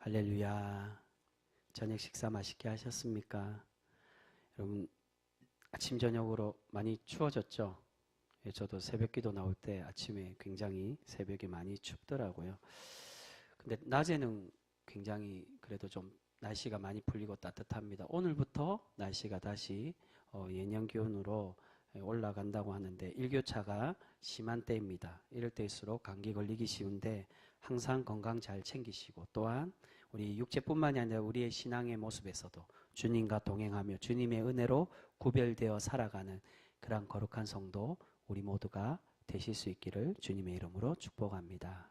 할렐루야. 저녁 식사 맛있게 하셨습니까? 여러분, 아침 저녁으로 많이 추워졌죠? 예, 저도 새벽기도 나올 때 아침에 굉장히 새벽에 많이 춥더라고요. 근데 낮에는 굉장히 그래도 좀 날씨가 많이 풀리고 따뜻합니다. 오늘부터 날씨가 다시 예년 기온으로 올라간다고 하는데 일교차가 심한 때입니다. 이럴 때일수록 감기 걸리기 쉬운데 항상 건강 잘 챙기시고, 또한 우리 육체뿐만이 아니라 우리의 신앙의 모습에서도 주님과 동행하며 주님의 은혜로 구별되어 살아가는 그러한 거룩한 성도 우리 모두가 되실 수 있기를 주님의 이름으로 축복합니다.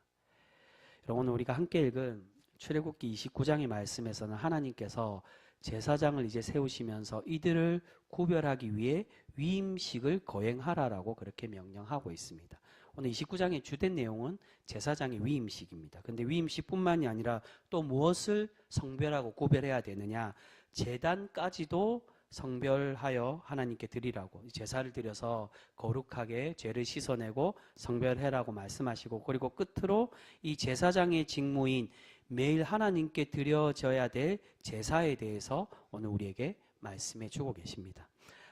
여러분, 오늘 우리가 함께 읽은 출애굽기 29장의 말씀에서는 하나님께서 제사장을 이제 세우시면서 이들을 구별하기 위해 위임식을 거행하라라고 그렇게 명령하고 있습니다. 오늘 29장의 주된 내용은 제사장의 위임식입니다. 근데 위임식뿐만이 아니라 또 무엇을 성별하고 구별해야 되느냐? 제단까지도 성별하여 하나님께 드리라고, 제사를 드려서 거룩하게 죄를 씻어내고 성별해라고 말씀하시고, 그리고 끝으로 이 제사장의 직무인 매일 하나님께 드려져야 될 제사에 대해서 오늘 우리에게 말씀해 주고 계십니다.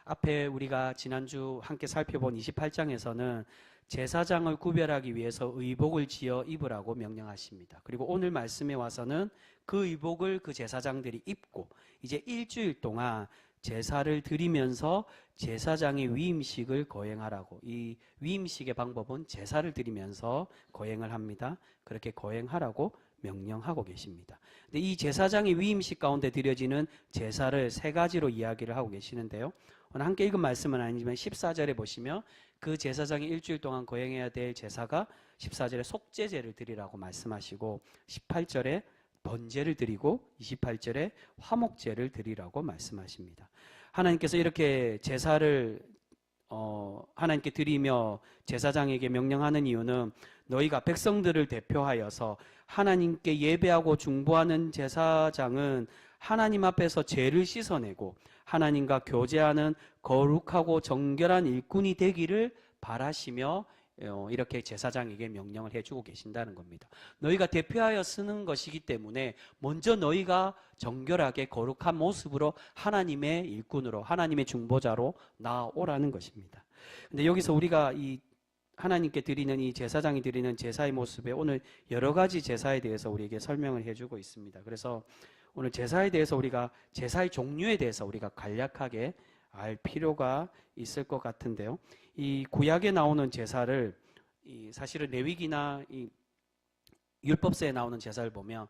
앞에 우리가 지난주 함께 살펴본 28장에서는 제사장을 구별하기 위해서 의복을 지어 입으라고 명령하십니다. 그리고 오늘 말씀에 와서는 그 의복을 그 제사장들이 입고 이제 일주일 동안 제사를 드리면서 제사장의 위임식을 거행하라고, 이 위임식의 방법은 제사를 드리면서 거행을 합니다. 그렇게 거행하라고 명령하고 계십니다. 근데 이 제사장의 위임식 가운데 드려지는 제사를 세 가지로 이야기를 하고 계시는데요. 오늘 함께 읽은 말씀은 아니지만 14절에 보시면 그 제사장이 일주일 동안 거행해야 될 제사가 14절에 속죄제를 드리라고 말씀하시고, 18절에 번제를 드리고 28절에 화목제를 드리라고 말씀하십니다. 하나님께서 이렇게 제사를 하나님께 드리며 제사장에게 명령하는 이유는 너희가 백성들을 대표하여서 하나님께 예배하고 중보하는 제사장은 하나님 앞에서 죄를 씻어내고 하나님과 교제하는 거룩하고 정결한 일꾼이 되기를 바라시며 이렇게 제사장에게 명령을 해주고 계신다는 겁니다. 너희가 대표하여 쓰는 것이기 때문에 먼저 너희가 정결하게 거룩한 모습으로 하나님의 일꾼으로, 하나님의 중보자로 나아오라는 것입니다. 근데 여기서 우리가 이 하나님께 드리는 이 제사장이 드리는 제사의 모습에 오늘 여러 가지 제사에 대해서 우리에게 설명을 해주고 있습니다. 그래서 오늘 제사에 대해서 우리가 제사의 종류에 대해서 우리가 간략하게 알 필요가 있을 것 같은데요. 이 구약에 나오는 제사를 사실은 레위기나 이 율법서에 나오는 제사를 보면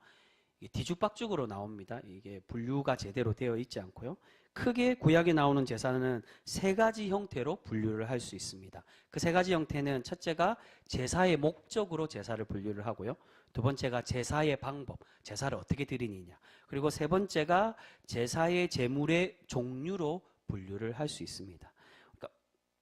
뒤죽박죽으로 나옵니다. 이게 분류가 제대로 되어 있지 않고요. 크게 구약에 나오는 제사는 세 가지 형태로 분류를 할 수 있습니다. 그 세 가지 형태는 첫째가 제사의 목적으로 제사를 분류를 하고요. 두 번째가 제사의 방법, 제사를 어떻게 드리느냐. 그리고 세 번째가 제사의 제물의 종류로 분류를 할 수 있습니다. 그러니까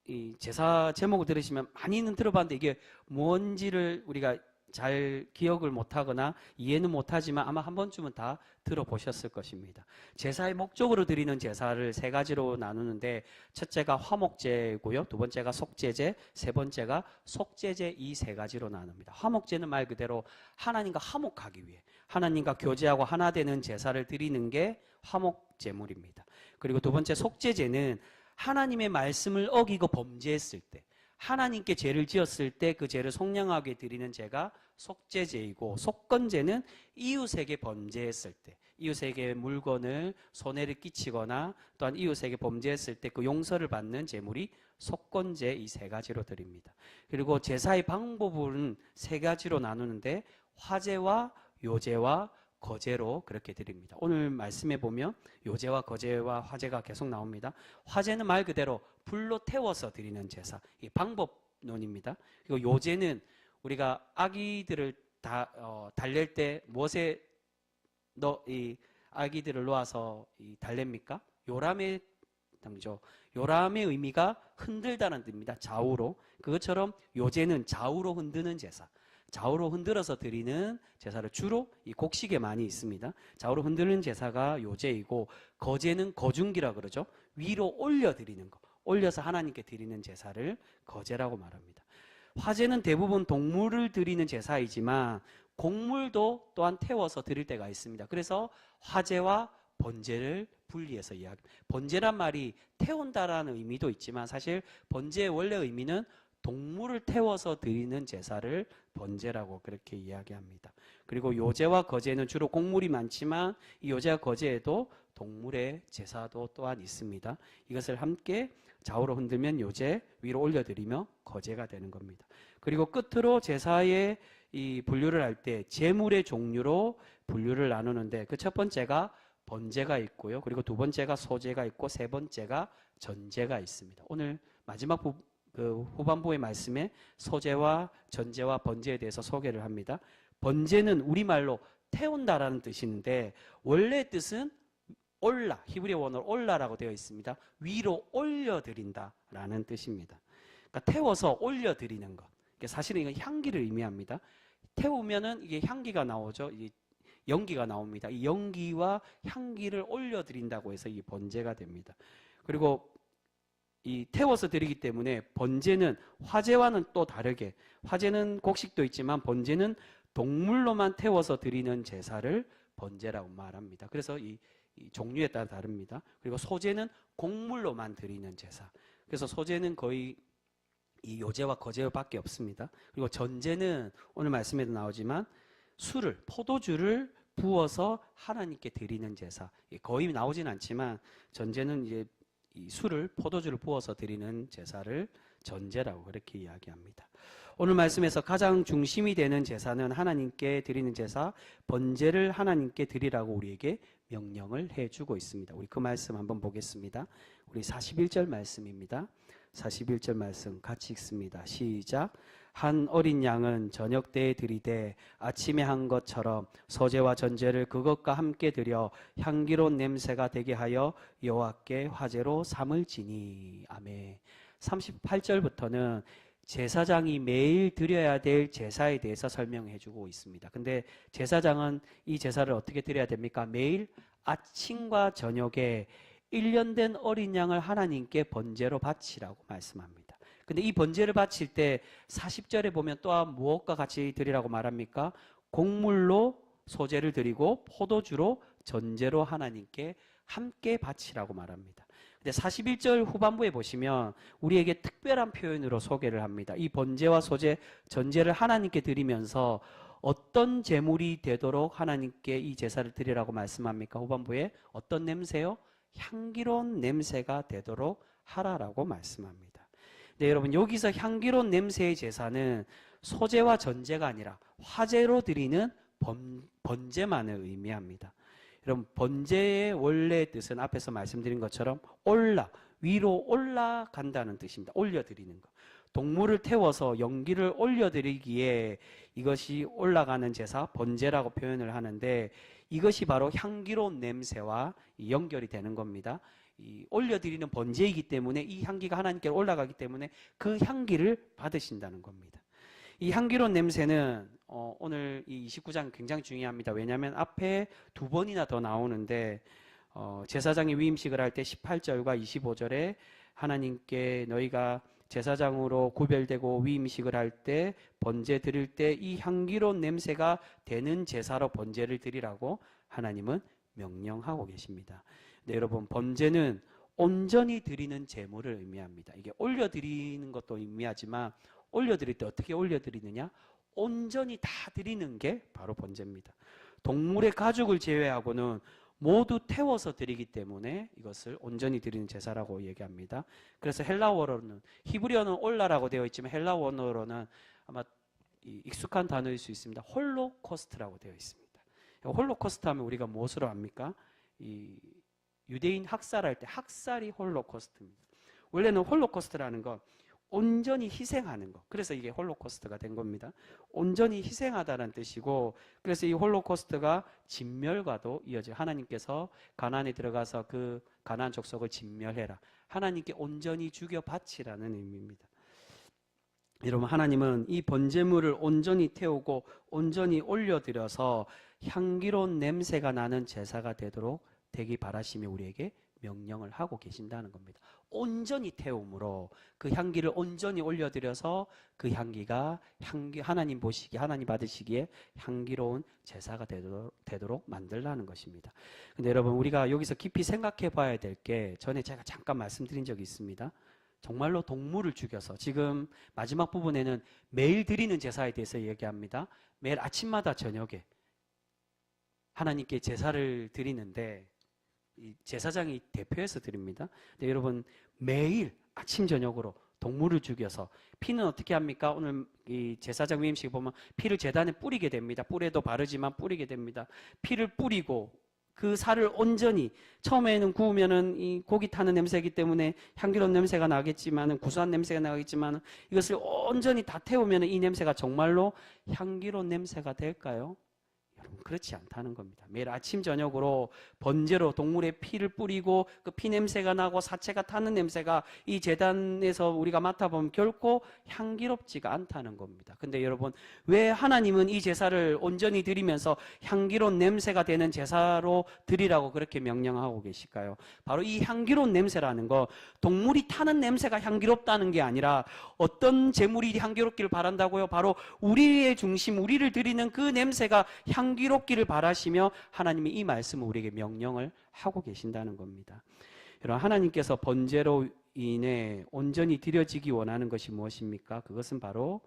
이 제사 제목을 들으시면 많이는 들어봤는데 이게 뭔지를 우리가 잘 기억을 못하거나 이해는 못하지만 아마 한 번쯤은 다 들어보셨을 것입니다. 제사의 목적으로 드리는 제사를 세 가지로 나누는데 첫째가 화목제고요, 두 번째가 속죄제, 세 번째가 속죄제, 이 세 가지로 나눕니다. 화목제는 말 그대로 하나님과 화목하기 위해 하나님과 교제하고 하나 되는 제사를 드리는 게 화목제물입니다. 그리고 두 번째 속죄제는 하나님의 말씀을 어기고 범죄했을 때, 하나님께 죄를 지었을 때 그 죄를 속량하게 드리는 제가 속죄제이고, 속건제는 이웃에게 범죄했을 때, 이웃에게 물건을 손해를 끼치거나 또한 이웃에게 범죄했을 때 그 용서를 받는 제물이 속건제, 이 세 가지로 드립니다. 그리고 제사의 방법은 세 가지로 나누는데 화제와 요제와 거제로 그렇게 드립니다. 오늘 말씀해 보면 요제와 거제와 화제가 계속 나옵니다. 화제는 말 그대로 불로 태워서 드리는 제사, 이 방법론입니다. 그리고 요제는 우리가 아기들을 달랠 때 무엇에 이 아기들을 놓아서 달랩니까? 요람에 담죠. 요람의 의미가 흔들다는 뜻입니다. 좌우로. 그것처럼 요제는 좌우로 흔드는 제사, 좌우로 흔들어서 드리는 제사를 주로 이 곡식에 많이 있습니다. 좌우로 흔드는 제사가 요제이고, 거제는 거중기라 그러죠. 위로 올려 드리는 거, 올려서 하나님께 드리는 제사를 거제라고 말합니다. 화제는 대부분 동물을 드리는 제사이지만 곡물도 또한 태워서 드릴 때가 있습니다. 그래서 화제와 번제를 분리해서 이야기합니다. 번제란 말이 태운다라는 의미도 있지만 사실 번제의 원래 의미는 동물을 태워서 드리는 제사를 번제라고 그렇게 이야기합니다. 그리고 요제와 거제는 주로 곡물이 많지만 이 요제와 거제에도 동물의 제사도 또한 있습니다. 이것을 함께 좌우로 흔들면 요제, 위로 올려드리며 거제가 되는 겁니다. 그리고 끝으로 제사의 이 분류를 할 때 제물의 종류로 분류를 나누는데 그 첫 번째가 번제가 있고요. 그리고 두 번째가 소제가 있고 세 번째가 전제가 있습니다. 오늘 마지막 후반부의 말씀에 소제와 전제와 번제에 대해서 소개를 합니다. 번제는 우리말로 태운다라는 뜻인데 원래 뜻은 올라, 히브리어 원어로 올라라고 되어 있습니다. 위로 올려드린다라는 뜻입니다. 그러니까 태워서 올려드리는 것. 사실은 이건 향기를 의미합니다. 태우면은 이게 향기가 나오죠. 이게 연기가 나옵니다. 이 연기와 향기를 올려드린다고 해서 이 번제가 됩니다. 그리고 이 태워서 드리기 때문에 번제는 화제와는 또 다르게, 화제는 곡식도 있지만 번제는 동물로만 태워서 드리는 제사를 번제라고 말합니다. 그래서 이 종류에 따라 다릅니다. 그리고 소제는 곡물로만 드리는 제사. 그래서 소제는 거의 이 요제와 거제밖에 없습니다. 그리고 전제는 오늘 말씀에도 나오지만 술을, 포도주를 부어서 하나님께 드리는 제사. 거의 나오진 않지만 전제는 이제 이 술을, 포도주를 부어서 드리는 제사를 전제라고 그렇게 이야기합니다. 오늘 말씀에서 가장 중심이 되는 제사는 하나님께 드리는 제사, 번제를 하나님께 드리라고 우리에게 명령을 해주고 있습니다. 우리 그 말씀 한번 보겠습니다. 우리 41절 말씀입니다. 41절 말씀 같이 읽습니다. 시작. 한 어린 양은 저녁 때에 드리되 아침에 한 것처럼 소제와 전제를 그것과 함께 드려 향기로운 냄새가 되게 하여 여호와께 화제로 삼을지니. 아멘. 38절부터는 제사장이 매일 드려야 될 제사에 대해서 설명해 주고 있습니다. 근데 제사장은 이 제사를 어떻게 드려야 됩니까? 매일 아침과 저녁에 1년 된 어린 양을 하나님께 번제로 바치라고 말씀합니다. 근데 이 번제를 바칠 때 40절에 보면 또한 무엇과 같이 드리라고 말합니까? 곡물로 소제를 드리고 포도주로 전제로 하나님께 함께 바치라고 말합니다. 근데 41절 후반부에 보시면 우리에게 특별한 표현으로 소개를 합니다. 이 번제와 소제, 전제를 하나님께 드리면서 어떤 제물이 되도록 하나님께 이 제사를 드리라고 말씀합니까? 후반부에 어떤 냄새요? 향기로운 냄새가 되도록 하라라고 말씀합니다. 네, 여러분 여기서 향기로운 냄새의 제사는 소제와 전제가 아니라 화제로 드리는 번제만을 의미합니다. 여러분 번제의 원래 뜻은 앞에서 말씀드린 것처럼 위로 올라간다는 뜻입니다. 올려드리는 것. 동물을 태워서 연기를 올려드리기에 이것이 올라가는 제사, 번제라고 표현을 하는데 이것이 바로 향기로운 냄새와 연결이 되는 겁니다. 이 올려드리는 번제이기 때문에 이 향기가 하나님께 올라가기 때문에 그 향기를 받으신다는 겁니다. 이 향기로운 냄새는 오늘 이 29장 굉장히 중요합니다. 왜냐하면 앞에 두 번이나 더 나오는데 제사장이 위임식을 할 때 18절과 25절에 하나님께 너희가 제사장으로 구별되고 위임식을 할 때 번제 드릴 때 이 향기로운 냄새가 되는 제사로 번제를 드리라고 하나님은 명령하고 계십니다. 네, 여러분 번제는 온전히 드리는 제물을 의미합니다. 이게 올려드리는 것도 의미하지만 올려드릴 때 어떻게 올려드리느냐? 온전히 다 드리는 게 바로 번제입니다. 동물의 가죽을 제외하고는 모두 태워서 드리기 때문에 이것을 온전히 드리는 제사라고 얘기합니다. 그래서 헬라어로는 히브리어는 올라라고 되어 있지만 헬라어로는 아마 익숙한 단어일 수 있습니다. 홀로코스트라고 되어 있습니다. 홀로코스트 하면 우리가 무엇으로 압니까? 이 유대인 학살할 때 학살이 홀로코스트입니다. 원래는 홀로코스트라는 건 온전히 희생하는 것. 그래서 이게 홀로코스트가 된 겁니다. 온전히 희생하다는 뜻이고 그래서 이 홀로코스트가 진멸과도 이어져 하나님께서 가나안에 들어가서 그 가나안 족속을 진멸해라. 하나님께 온전히 죽여 바치라는 의미입니다. 여러분 하나님은 이 번제물을 온전히 태우고 온전히 올려드려서 향기로운 냄새가 나는 제사가 되도록 되기 바라시며 우리에게 명령을 하고 계신다는 겁니다. 온전히 태움으로 그 향기를 온전히 올려드려서 그 향기가 하나님 보시기에, 하나님 받으시기에 향기로운 제사가 되도록 만들라는 것입니다. 근데 여러분, 우리가 여기서 깊이 생각해 봐야 될 게, 전에 제가 잠깐 말씀드린 적이 있습니다. 정말로 동물을 죽여서, 지금 마지막 부분에는 매일 드리는 제사에 대해서 얘기합니다. 매일 아침마다 저녁에 하나님께 제사를 드리는데, 이 제사장이 대표해서 드립니다. 근데 여러분, 매일 아침 저녁으로 동물을 죽여서, 피는 어떻게 합니까? 오늘 이 제사장 위임식 보면 피를 제단에 뿌리게 됩니다. 뿔에도 바르지만 뿌리게 됩니다. 피를 뿌리고 그 살을 온전히, 처음에는 구우면은 이 고기 타는 냄새이기 때문에 향기로운 냄새가 나겠지만은, 구수한 냄새가 나겠지만은, 이것을 온전히 다 태우면은 이 냄새가 정말로 향기로운 냄새가 될까요? 여러분, 그렇지 않다는 겁니다. 매일 아침 저녁으로 번제로 동물의 피를 뿌리고 그 피 냄새가 나고 사체가 타는 냄새가 이 제단에서 우리가 맡아보면 결코 향기롭지가 않다는 겁니다. 근데 여러분, 왜 하나님은 이 제사를 온전히 드리면서 향기로운 냄새가 되는 제사로 드리라고 그렇게 명령하고 계실까요? 바로 이 향기로운 냄새라는 거, 동물이 타는 냄새가 향기롭다는 게 아니라 어떤 제물이 향기롭기를 바란다고요? 바로 우리의 중심, 우리를 드리는 그 냄새가 향기롭기를 바라시며 하나님이 이 말씀을 우리에게 명령을 하고 계신다는 겁니다. 여러분, 하나님께서 번제로 인해 온전히 드려지기 원하는 것이 무엇입니까? 그것은 바로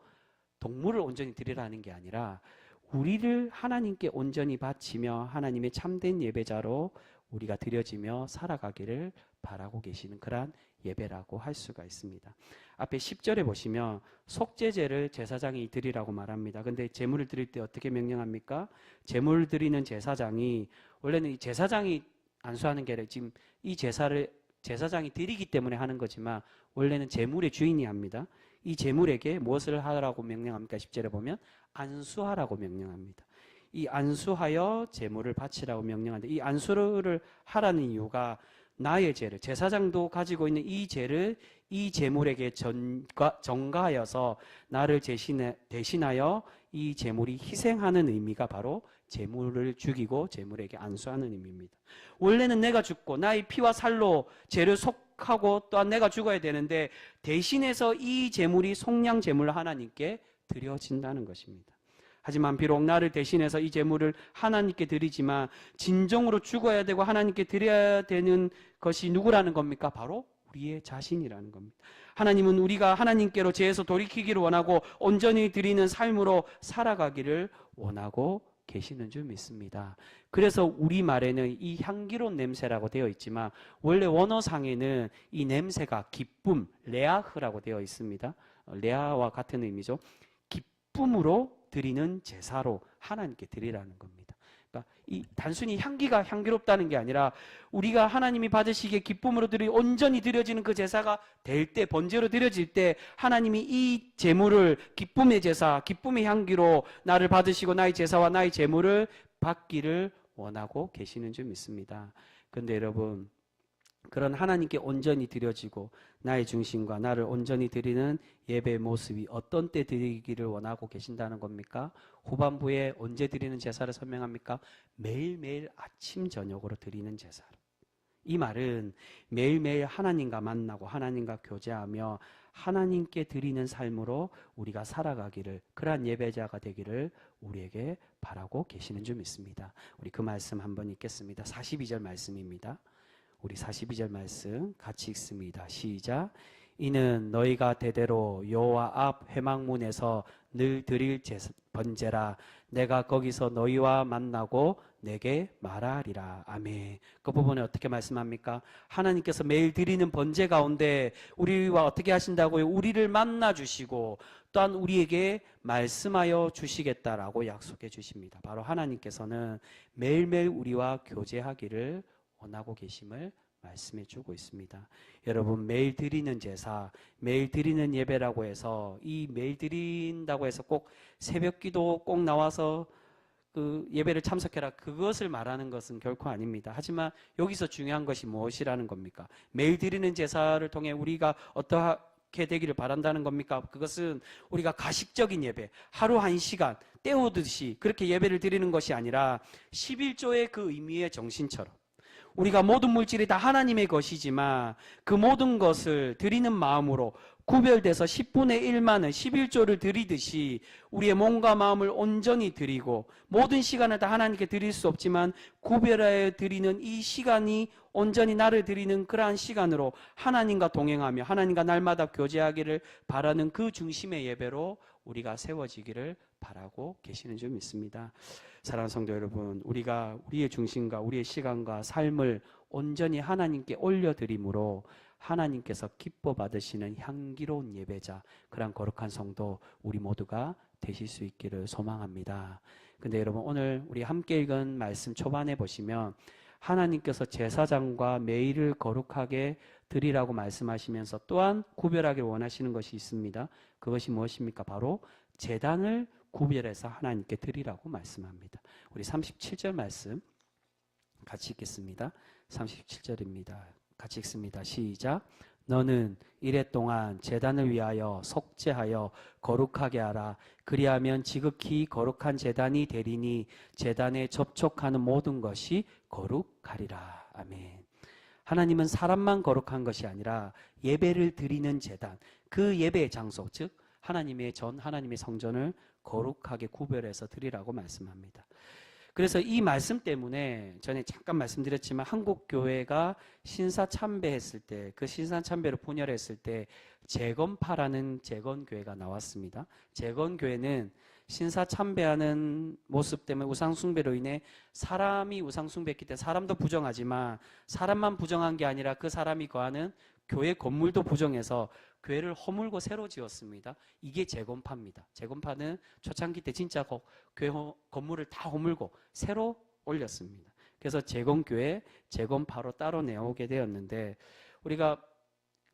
동물을 온전히 드리라는 게 아니라 우리를 하나님께 온전히 바치며 하나님의 참된 예배자로 우리가 드려지며 살아가기를 바라고 계시는 그러한 예배라고 할 수가 있습니다. 앞에 10절에 보시면 속죄제를 제사장이 드리라고 말합니다. 근데 제물을 드릴 때 어떻게 명령합니까? 제물 드리는 제사장이, 원래는 이 제사장이 안수하는 게 아니라 지금 이 제사를 제사장이 드리기 때문에 하는 거지만 원래는 제물의 주인이 합니다. 이 제물에게 무엇을 하라고 명령합니까? 10절에 보면 안수하라고 명령합니다. 이 안수하여 제물을 바치라고 명령하는데, 이 안수를 하라는 이유가 나의 죄를, 제사장도 가지고 있는 이 죄를 이 제물에게 전가하여서 나를 대신하여 이 제물이 희생하는 의미가 바로 제물을 죽이고 제물에게 안수하는 의미입니다. 원래는 내가 죽고 나의 피와 살로 죄를 속하고 또한 내가 죽어야 되는데, 대신해서 이 제물이 속량 제물을 하나님께 드려진다는 것입니다. 하지만 비록 나를 대신해서 이 제물을 하나님께 드리지만 진정으로 죽어야 되고 하나님께 드려야 되는 것이 누구라는 겁니까? 바로 우리의 자신이라는 겁니다. 하나님은 우리가 하나님께로 죄에서 돌이키기를 원하고 온전히 드리는 삶으로 살아가기를 원하고 계시는 줄 믿습니다. 그래서 우리말에는 이 향기로운 냄새라고 되어 있지만 원래 원어상에는 이 냄새가 기쁨, 레아흐라고 되어 있습니다. 레아와 같은 의미죠. 기쁨으로 드리는 제사로 하나님께 드리라는 겁니다. 그러니까 이 단순히 향기가 향기롭다는 게 아니라 우리가 하나님이 받으시기에 기쁨으로 온전히 드려지는 그 제사가 될 때, 번제로 드려질 때 하나님이 이 제물을 기쁨의 제사, 기쁨의 향기로 나를 받으시고 나의 제사와 나의 제물을 받기를 원하고 계시는 줄 믿습니다. 그런데 여러분, 그런 하나님께 온전히 드려지고 나의 중심과 나를 온전히 드리는 예배의 모습이 어떤 때 드리기를 원하고 계신다는 겁니까? 후반부에 언제 드리는 제사를 설명합니까? 매일매일 아침 저녁으로 드리는 제사로. 이 말은 매일매일 하나님과 만나고 하나님과 교제하며 하나님께 드리는 삶으로 우리가 살아가기를, 그러한 예배자가 되기를 우리에게 바라고 계시는 줄 믿습니다. 우리 그 말씀 한번 읽겠습니다. 42절 말씀입니다. 우리 42절 말씀 같이 읽습니다. 시작. 이는 너희가 대대로 여호와 앞 회막문에서 늘 드릴 번제라. 내가 거기서 너희와 만나고 내게 말하리라. 아멘. 그 부분에 어떻게 말씀합니까? 하나님께서 매일 드리는 번제 가운데 우리와 어떻게 하신다고요? 우리를 만나 주시고 또한 우리에게 말씀하여 주시겠다라고 약속해 주십니다. 바로 하나님께서는 매일매일 우리와 교제하기를 원하고 계심을 말씀해 주고 있습니다. 여러분, 매일 드리는 제사, 매일 드리는 예배라고 해서, 이 매일 드린다고 해서 꼭 새벽기도 꼭 나와서 그 예배를 참석해라, 그것을 말하는 것은 결코 아닙니다. 하지만 여기서 중요한 것이 무엇이라는 겁니까? 매일 드리는 제사를 통해 우리가 어떻게 되기를 바란다는 겁니까? 그것은 우리가 가식적인 예배, 하루 1시간 때우듯이 그렇게 예배를 드리는 것이 아니라 11조의 그 의미의 정신처럼 우리가 모든 물질이 다 하나님의 것이지만 그 모든 것을 드리는 마음으로 구별돼서 10분의 1만은 11조를 드리듯이 우리의 몸과 마음을 온전히 드리고 모든 시간을 다 하나님께 드릴 수 없지만 구별하여 드리는 이 시간이 온전히 나를 드리는 그러한 시간으로 하나님과 동행하며 하나님과 날마다 교제하기를 바라는 그 중심의 예배로 우리가 세워지기를 바라고 계시는 줄 믿습니다. 사랑하는 성도 여러분, 우리가 우리의 중심과 우리의 시간과 삶을 온전히 하나님께 올려드림으로 하나님께서 기뻐 받으시는 향기로운 예배자, 그런 거룩한 성도 우리 모두가 되실 수 있기를 소망합니다. 근데 여러분, 오늘 우리 함께 읽은 말씀 초반에 보시면 하나님께서 제사장과 매일을 거룩하게 드리라고 말씀하시면서 또한 구별하길 원하시는 것이 있습니다. 그것이 무엇입니까? 바로 제단을 구별해서 하나님께 드리라고 말씀합니다. 우리 37절 말씀 같이 읽겠습니다. 37절입니다. 같이 읽습니다. 시작. 너는 이래 동안 제단을 위하여 속죄하여 거룩하게 하라. 그리하면 지극히 거룩한 제단이 되리니 제단에 접촉하는 모든 것이 거룩하리라. 아멘. 하나님은 사람만 거룩한 것이 아니라 예배를 드리는 제단, 그 예배의 장소, 즉 하나님의 하나님의 성전을 거룩하게 구별해서 드리라고 말씀합니다. 그래서 이 말씀 때문에 전에 잠깐 말씀드렸지만 한국 교회가 신사참배했을 때, 그 신사참배를 분열했을 때 재건파라는 재건교회가 나왔습니다. 재건교회는 신사참배하는 모습 때문에 우상숭배로 인해 사람이 우상숭배했기 때문에 사람도 부정하지만 사람만 부정한 게 아니라 그 사람이 거하는 교회 건물도 부정해서 교회를 허물고 새로 지었습니다. 이게 재건파입니다. 재건파는 초창기 때 진짜 교회 건물을 다 허물고 새로 올렸습니다. 그래서 재건교회, 재건파로 따로 내오게 되었는데 우리가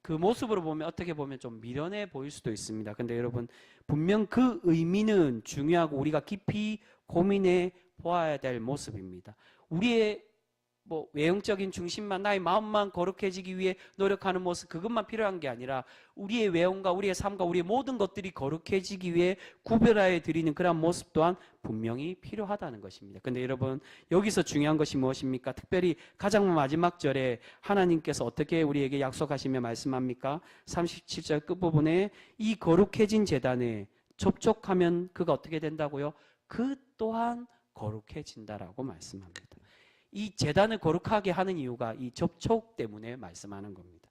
그 모습으로 보면 어떻게 보면 좀 미련해 보일 수도 있습니다. 근데 여러분, 분명 그 의미는 중요하고 우리가 깊이 고민해 보아야 될 모습입니다. 우리의 외형적인 중심만, 나의 마음만 거룩해지기 위해 노력하는 모습, 그것만 필요한 게 아니라 우리의 외형과 우리의 삶과 우리의 모든 것들이 거룩해지기 위해 구별하여 드리는 그런 모습 또한 분명히 필요하다는 것입니다. 근데 여러분, 여기서 중요한 것이 무엇입니까? 특별히 가장 마지막 절에 하나님께서 어떻게 우리에게 약속하시며 말씀합니까? 37절 끝부분에 이 거룩해진 제단에 접촉하면 그가 어떻게 된다고요? 그 또한 거룩해진다라고 말씀합니다. 이 제단을 거룩하게 하는 이유가 이 접촉 때문에 말씀하는 겁니다.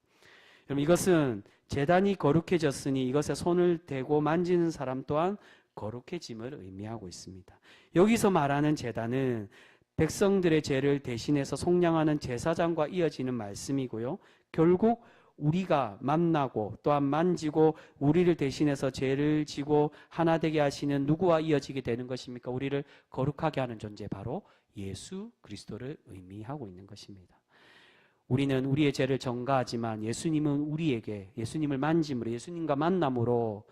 여러분, 이것은 제단이 거룩해졌으니 이것에 손을 대고 만지는 사람 또한 거룩해짐을 의미하고 있습니다. 여기서 말하는 제단은 백성들의 죄를 대신해서 속량하는 제사장과 이어지는 말씀이고요. 결국 우리가 만나고 또한 만지고 우리를 대신해서 죄를 지고 하나 되게 하시는 누구와 이어지게 되는 것입니까? 우리를 거룩하게 하는 존재, 바로 예수 그리스도를 의미하고 있는 것입니다. 우리는 우리의 죄를 전가하지만 예수님은 우리에게 예수님을 만짐으로, 예수님과 만남으로,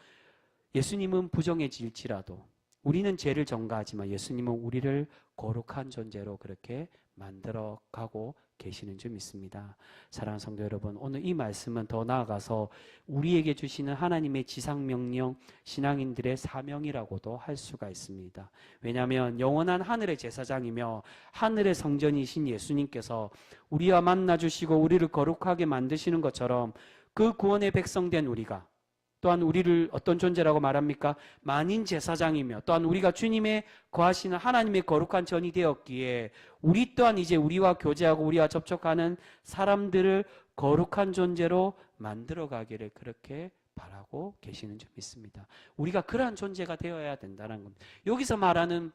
예수님은 부정해질지라도 우리는 죄를 전가하지만 예수님은 우리를 거룩한 존재로 그렇게 만들어가고 계시는 줄 믿습니다. 사랑하는 성도 여러분, 오늘 이 말씀은 더 나아가서 우리에게 주시는 하나님의 지상명령, 신앙인들의 사명이라고도 할 수가 있습니다. 왜냐하면 영원한 하늘의 제사장이며 하늘의 성전이신 예수님께서 우리와 만나주시고 우리를 거룩하게 만드시는 것처럼 그 구원의 백성된 우리가 또한 우리를 어떤 존재라고 말합니까? 만인 제사장이며 또한 우리가 주님의 거하시는 하나님의 거룩한 전이 되었기에 우리 또한 이제 우리와 교제하고 우리와 접촉하는 사람들을 거룩한 존재로 만들어가기를 그렇게 바라고 계시는 줄 믿습니다. 우리가 그러한 존재가 되어야 된다는 겁니다. 여기서 말하는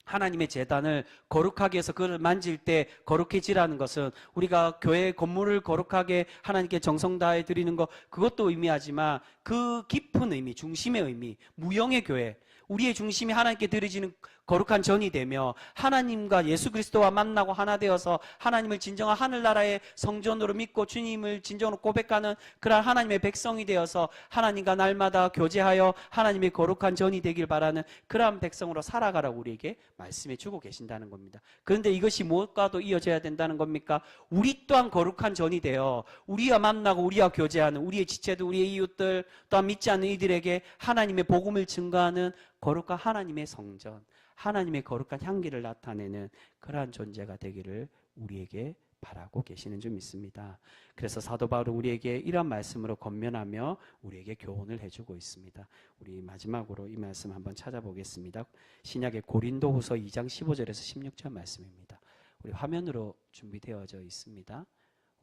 하나님의 제단을 거룩하게 해서 그걸 만질 때 거룩해지라는 것은 우리가 교회 건물을 거룩하게 하나님께 정성 다해 드리는 것, 그것도 의미하지만 그 깊은 의미, 중심의 의미, 무형의 교회, 우리의 중심이 하나님께 드려지는 거룩한 전이 되며 하나님과 예수 그리스도와 만나고 하나 되어서 하나님을 진정한 하늘나라의 성전으로 믿고 주님을 진정으로 고백하는 그러한 하나님의 백성이 되어서 하나님과 날마다 교제하여 하나님의 거룩한 전이 되길 바라는 그러한 백성으로 살아가라고 우리에게 말씀해 주고 계신다는 겁니다. 그런데 이것이 무엇과도 이어져야 된다는 겁니까? 우리 또한 거룩한 전이 되어 우리와 만나고 우리와 교제하는 우리의 지체들, 우리의 이웃들, 또한 믿지 않는 이들에게 하나님의 복음을 증거하는 거룩한 하나님의 성전, 하나님의 거룩한 향기를 나타내는 그러한 존재가 되기를 우리에게 바라고 계시는 줄 믿습니다. 그래서 사도 바울은 우리에게 이런 말씀으로 권면하며 우리에게 교훈을 해주고 있습니다. 우리 마지막으로 이 말씀 한번 찾아보겠습니다. 신약의 고린도후서 2장 15절에서 16절 말씀입니다. 우리 화면으로 준비되어져 있습니다.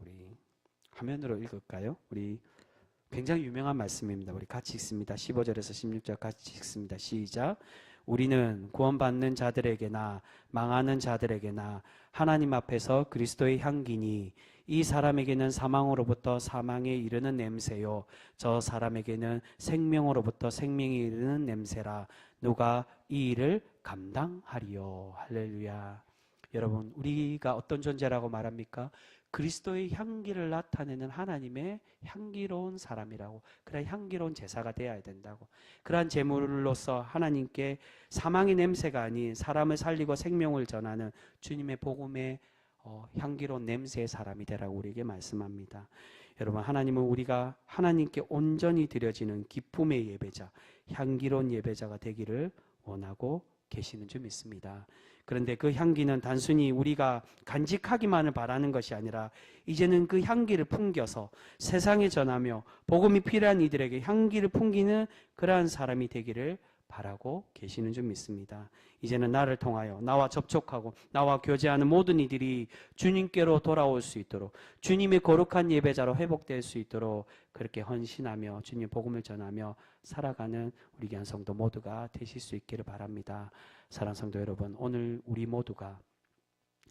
우리 화면으로 읽을까요? 우리 굉장히 유명한 말씀입니다. 우리 같이 읽습니다. 15절에서 16절 같이 읽습니다. 시작. 우리는 구원받는 자들에게나 망하는 자들에게나 하나님 앞에서 그리스도의 향기니 이 사람에게는 사망으로부터 사망에 이르는 냄새요 저 사람에게는 생명으로부터 생명에 이르는 냄새라. 누가 이 일을 감당하리요. 할렐루야. 여러분, 우리가 어떤 존재라고 말합니까? 그리스도의 향기를 나타내는 하나님의 향기로운 사람이라고, 그런 향기로운 제사가 되어야 된다고, 그러한 제물로서 하나님께 사망의 냄새가 아닌 사람을 살리고 생명을 전하는 주님의 복음의 향기로운 냄새의 사람이 되라고 우리에게 말씀합니다. 여러분, 하나님은 우리가 하나님께 온전히 드려지는 기쁨의 예배자, 향기로운 예배자가 되기를 원하고 계시는 줄 믿습니다. 그런데 그 향기는 단순히 우리가 간직하기만을 바라는 것이 아니라 이제는 그 향기를 풍겨서 세상에 전하며 복음이 필요한 이들에게 향기를 풍기는 그러한 사람이 되기를 바라고 계시는 줄 믿습니다. 이제는 나를 통하여 나와 접촉하고 나와 교제하는 모든 이들이 주님께로 돌아올 수 있도록, 주님의 거룩한 예배자로 회복될 수 있도록 그렇게 헌신하며 주님의 복음을 전하며 살아가는 우리 귀한 성도 모두가 되실 수 있기를 바랍니다. 사랑하는 성도 여러분, 오늘 우리 모두가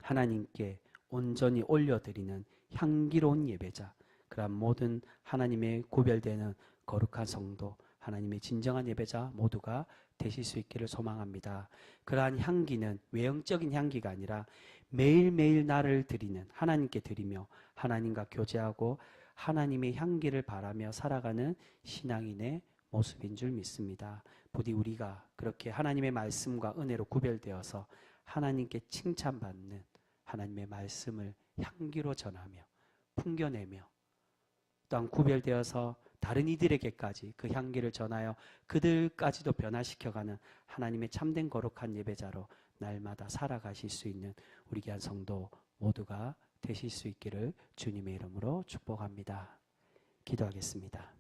하나님께 온전히 올려드리는 향기로운 예배자, 그러한 모든 하나님의 구별되는 거룩한 성도, 하나님의 진정한 예배자 모두가 되실 수 있기를 소망합니다. 그러한 향기는 외형적인 향기가 아니라 매일매일 나를 드리는, 하나님께 드리며 하나님과 교제하고 하나님의 향기를 바라며 살아가는 신앙인의 모습인 줄 믿습니다. 부디 우리가 그렇게 하나님의 말씀과 은혜로 구별되어서 하나님께 칭찬받는 하나님의 말씀을 향기로 전하며 풍겨내며 또한 구별되어서 다른 이들에게까지 그 향기를 전하여 그들까지도 변화시켜가는 하나님의 참된 거룩한 예배자로 날마다 살아가실 수 있는 우리 귀한 성도 모두가 되실 수 있기를 주님의 이름으로 축복합니다. 기도하겠습니다.